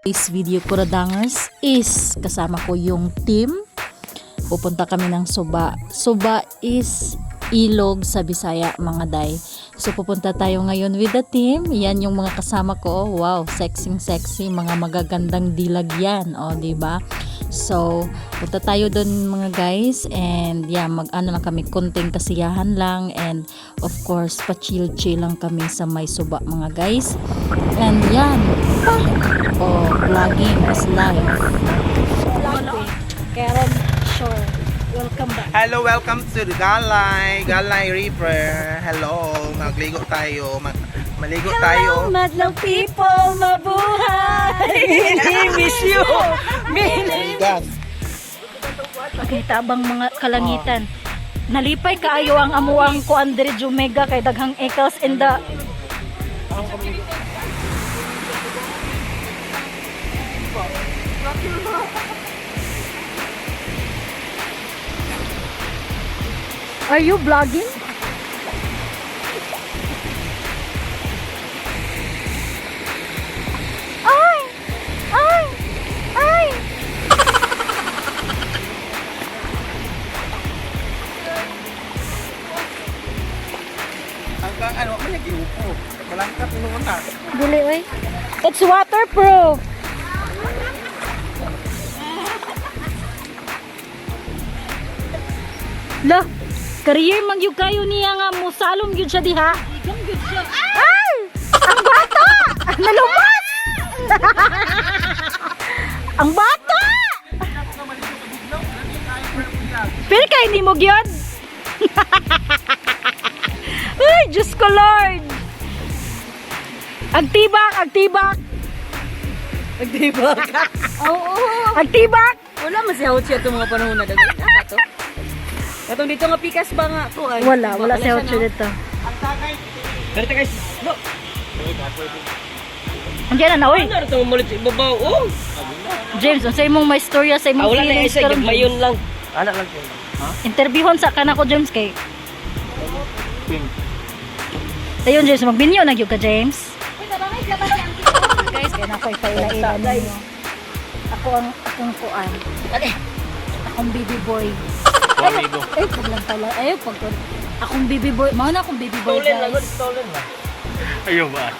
This video Kuradangers is kasama ko yung team. Pupunta kami ng Suba. Suba is ilog sa Bisaya, mga day. So pupunta tayo ngayon with the team. Yan yung mga kasama ko. Wow, sexy, mga magagandang dilag yan. O, diba? So, punta tayo doon mga guys, and yeah, mag-ano lang kami, konting kasiyahan lang, and of course, pa-chill lang kami sa may Suba mga guys. And yan, vlogging is live. Karen Shore, welcome back. Hello, welcome to the Galay River. Hello, magligo tayo, maligo tayo. Hello, madlang people, mabuhay! Miss you! Okay, tabang mga kalangitan. Nalipay kaayo ang amuang ko Andre Jumega kay daghang ekals in the Are you vlogging? Ay! Hanggang ano, may nagiupo. Walang kapinuon na. Dili, oy. It's waterproof. Lah, career man gyud kayo niya nga musalom gyud siya diha. Ay! Ang bata! Nalumos! Ang bata! Pero kay ni mo gyud. Ay, Diyos ko Lord! Agtibak! Oo! Agtibak! Wala masihawot siya itong mga panahon na dagay. Ito. Katong dito nga pikas ba nga to ay. Wala siya otso dito. Karita guys. No. Andiyan na, oy! Ano itong mulit sa ibabaw? Oh! James, sa imong may storya sa imong Wala na feelings isa. karon, Mayon James. lang. Anak lang siya. Interviewon sa kanako James kay. Ayun James, magbinyo na gyud ka James. Guys, kaya nako ipaila-ila ninyo. Akong kuan. Akong baby boy. Ay, paglang pala. Ay, akong baby boy. Mao na akong baby boy, guys. Stolen na. Ayaw ba?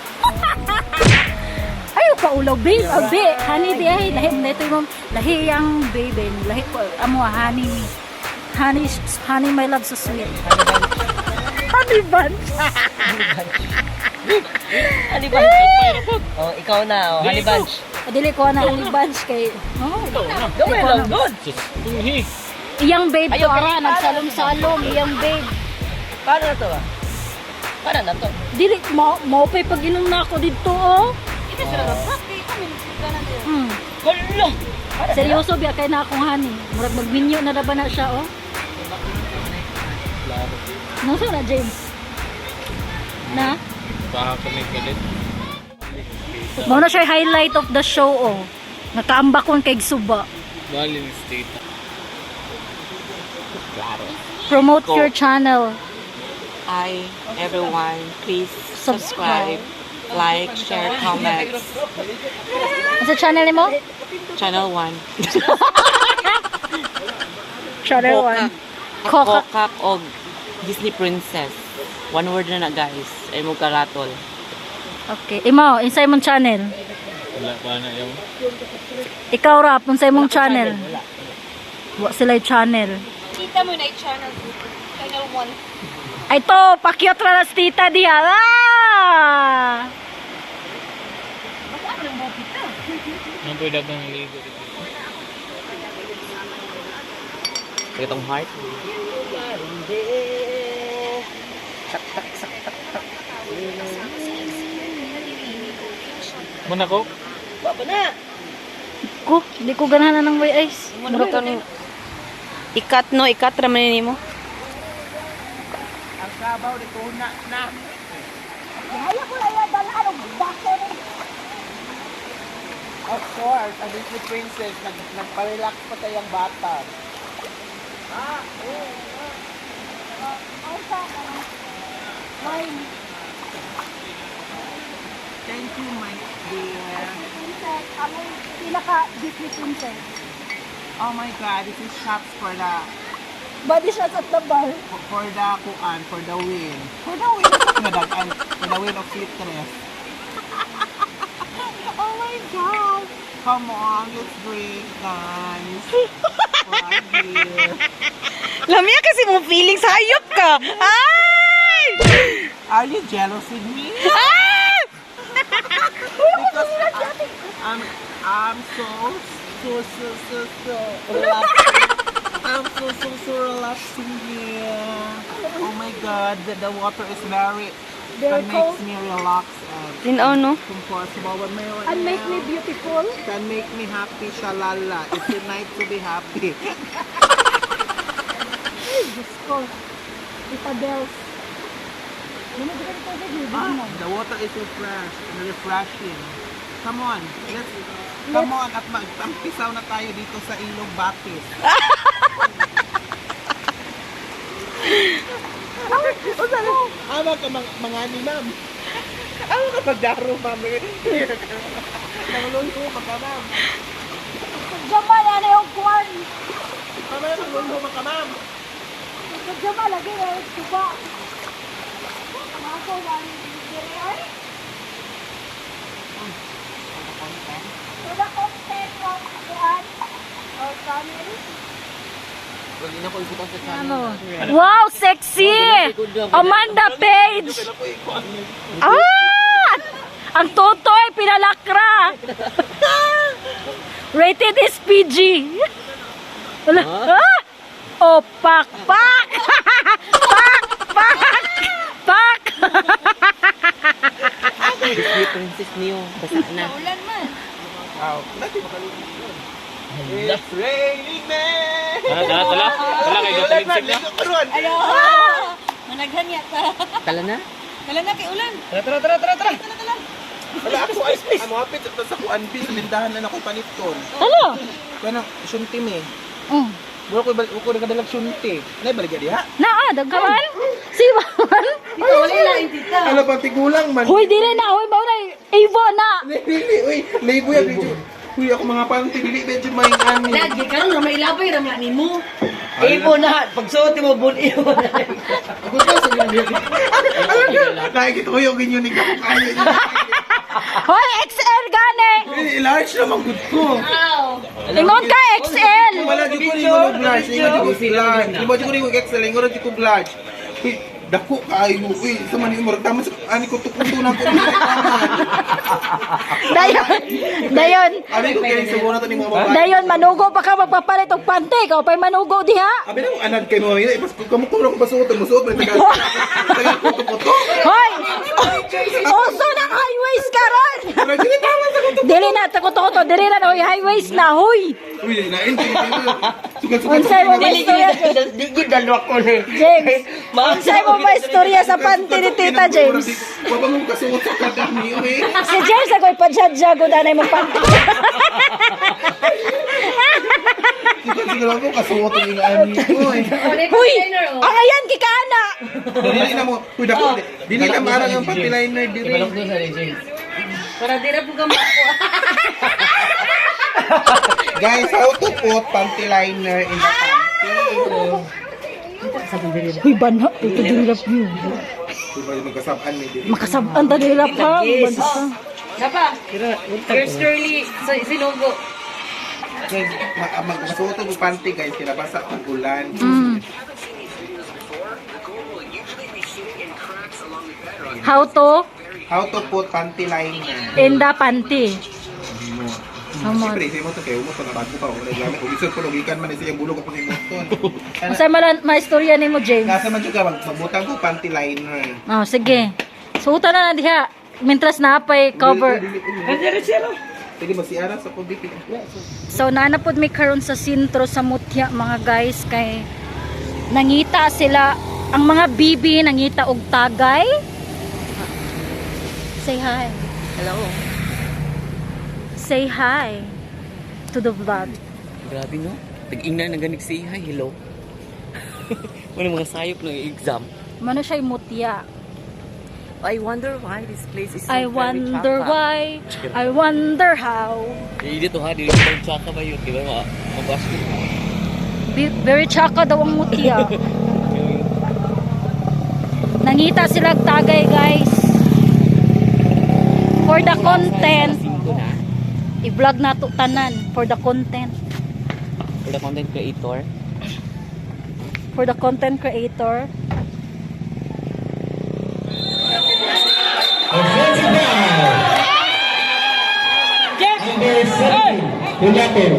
Ayaw ka ulaw, babe. Be, honey di ay. Lahi mo na ito yung lahi yung baby. Lahi ko, amo, honey, my love, so sweet. Honey bunch. Honey bunch. Oh, ikaw na. Oh, honey bunch. Dili ko na honey bunch kay. Oh, Gawin lang doon. iyang babe to Ayaw, ara, kaya- nagsalom-salom, iyang babe. Paano na to ba? Paano na to? Dili, maupay pag inom na ako dito, oh. Hala! Seryoso, biya kay na akong honey. Murag magminyo na ba na siya, oh. Nasa na, James? Na? Baka kami galit. Mao na siya highlight of the show, oh. Nakaambakon kay Suba. Balin state. Promote your channel. Hi everyone, please subscribe, like, share, comments. Sa channel ni mo? Channel 1. Channel 1. Kokak. Kokak og Disney Princess. One word na guys. Ay mo karatol. Okay. Imo, insay mong channel. Wala pa na yung... Ikaw rap, unsay mong channel. Wa sila yung channel. Kita mo na i-channel. Channel 1. Ay to, pakyot ra nas tita diha. Ah! Ano pwede kang ligo dito? Itong heart. Muna ko? Baba na! Ko, di ko ganahan ng way ice. Murag ka ni... Ikat no, ikat raman ni mo. Ang sabaw ni Kuna na. Of course, ang Disney Princess, nagpa-relax pa tayong bata. Thank you, my dear. ang pinaka Disney princess. Oh my God, this is shots for the Body shots at the bar. for the kuan, for the win. For the win. For the win of citrus. Oh my God. Come on, let's drink, guys. Right here. Lamia kasi mo feelings, hayop ka! Ay! Are you jealous with me? Ah! Because I'm so relaxing. I'm so relaxing here. Oh my God, the water is very Very makes cold. me relax and Tinaw, no? comfortable. When my And make me beautiful. can make me happy, shalala. It's a night to be happy. Ay, Diyos ko. Tita Bells. Lumagay ka dito sa The water is refreshing. Come on, come on at magtampisaw na tayo dito sa Ilog Batis. Ama ka mga ni ma'am. Ama ka pagdaro ma'am. Nanglulho ka ma'am. Jamal, ano yung kwan? Ama nanglulho ka ma'am. Jamal, lagi na yung tuba. Ako, wali dito ay. Tuba content ng kwan. Or family. Hindi na ko ikutan sa channel. Wow, sexy! Amanda Page! Ah! Ang totoy, pinalakra! Rated is PG. Wala. Ah! Oh, pak! Pak! Pak! Pak! Pak! Disney princess niyo. Basa na. Wow. It's raining man. Tala kay Galing Sig na. Ayo! Managhan yata. Tala na? Kala na kay ulan. Tara. Wala ako ay amo hapit sa kuan bi sa lindahan na ako paniton. Ano? Kanang syunti me. Oh. Wala ko nagadalag syunti. Nay baligya diha. Naa, dagkaman? Siwan? Ano pa tigulang man. Hoy, dire na. Hoy, mauna. Evo na. Dili, uy, libo ya video. Uy, ako mga panty dili medyo may ani. Lagi ka rin, may labay, ramla ni mo. Ipo na, pagsuot mo, bun-ipo na. Ako to sa video. Nakikita ko yung ganyan ni kapakayo. Hoy, XL gani. Large naman good ko. Ingon ka, XL. Wala di ko rin yung blush. Ingon di ko large. Di ba di ko rin yung XL. Ingon di ko blush. Uy, dako kayo. Uy, sa mani umar. Tama sa ani ko tukuntunan ko. Dayon. Abi ko kaya sa na to ni mga babae. Dayon, manugo pa ka magpapalit og pante. Ikaw pa'y manugo diha. Abi na kung anad kayo mga ipas ko kamo ko ba suot mo suot taga puto-puto. Hoy! Oso na highways karon. Pero dili tama sa kuto. Dili na, takoto-koto. Dili na, hoy, highways na, hoy. Uy, nain sugat-sugat. Unsay mo ba istorya? Di dalo ko ni. James, unsay mo ba istorya sa pante ni Tita James? Wa ba mo kasuot sa kadami uy. Si James ako'y padjadjago danay mo pante. Siguro mo kasuot ang ani uy. Huy! Ang ayan, kikaana! Dili na mo. Uy, dako. Dili na marang ang panty liner diri. Para di na po ka mako. Guys, how to put panty liner in the panty? Huy, bana. Ito dilap yun. Diba yung magkasabaan ni diri? Makasabaan ta dilap ha. Bansa. Napa? Yours truly, sinugo. Guys, magsuot ang panty guys, kinabasa ang ulan. How to How to put panty liner? in the panty. Come on. Siyempre, isip mo ito kayo mo ito na bago pa. Kung naglamit, kung isip ko, lugikan man isip yung bulog ako sa moton. Unsay maistorya nimo, James? Nasa man siya ka, magbutang ko panty liner. Oh, sige. Suotan na diha. Mintras napay cover. Sige ba si Ara sa COVID? So nanapod mi karon sa sentro sa Mutya mga guys kay nangita sila ang mga bibi nangita og tagay. Say hi. Hello. Say hi to the vlog. Grabe no? Tag-ingnan na ganig si hi. Hello. Ano mga sayop ng exam. Mano siya Mutya. I wonder why this place is so I very wonder chaka. why, I wonder how. Hindi to ha, dili ko tsaka ba yun, di ba ma-basketball. Very tsaka daw ang mutya. Nangita sila tagay guys. For the content, i-vlog na to tanan. For the content. For the content creator. For the content creator. Offensive foul. Number 7, Kulapin.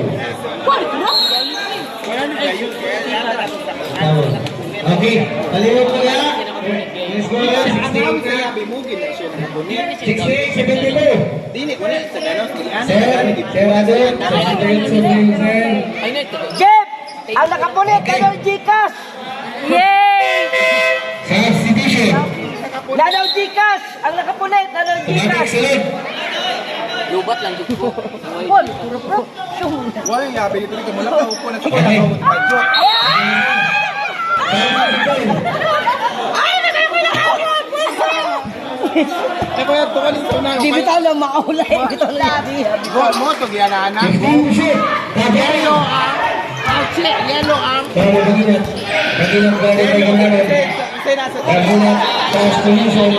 Okay, talimod mo nga. Let's go. 16-72. Dili ko na sa gano'n. Sir, Sir Adon, Sir. Jeff! Ang nakapulit na ng Gcash! Yay! Substitution. Nanaw Gcash! Ang nakapulit na ng Tumatak Gcash! sunod. Lubat lang dito ko. Paul, puro profession. Wala yung yabi nito dito. Mula ka ko na sa kanya ko mag-joke. Ay, kuya, tukalin sa unahin. Di bitaw lang makaulay. Bitaw lang hindi. Goal mo, ito ginaanan. 15 shoot. Yellow arm. Yellow arm. Pero baginat. Baginat balik. Isa nasa Baginat. Pass position.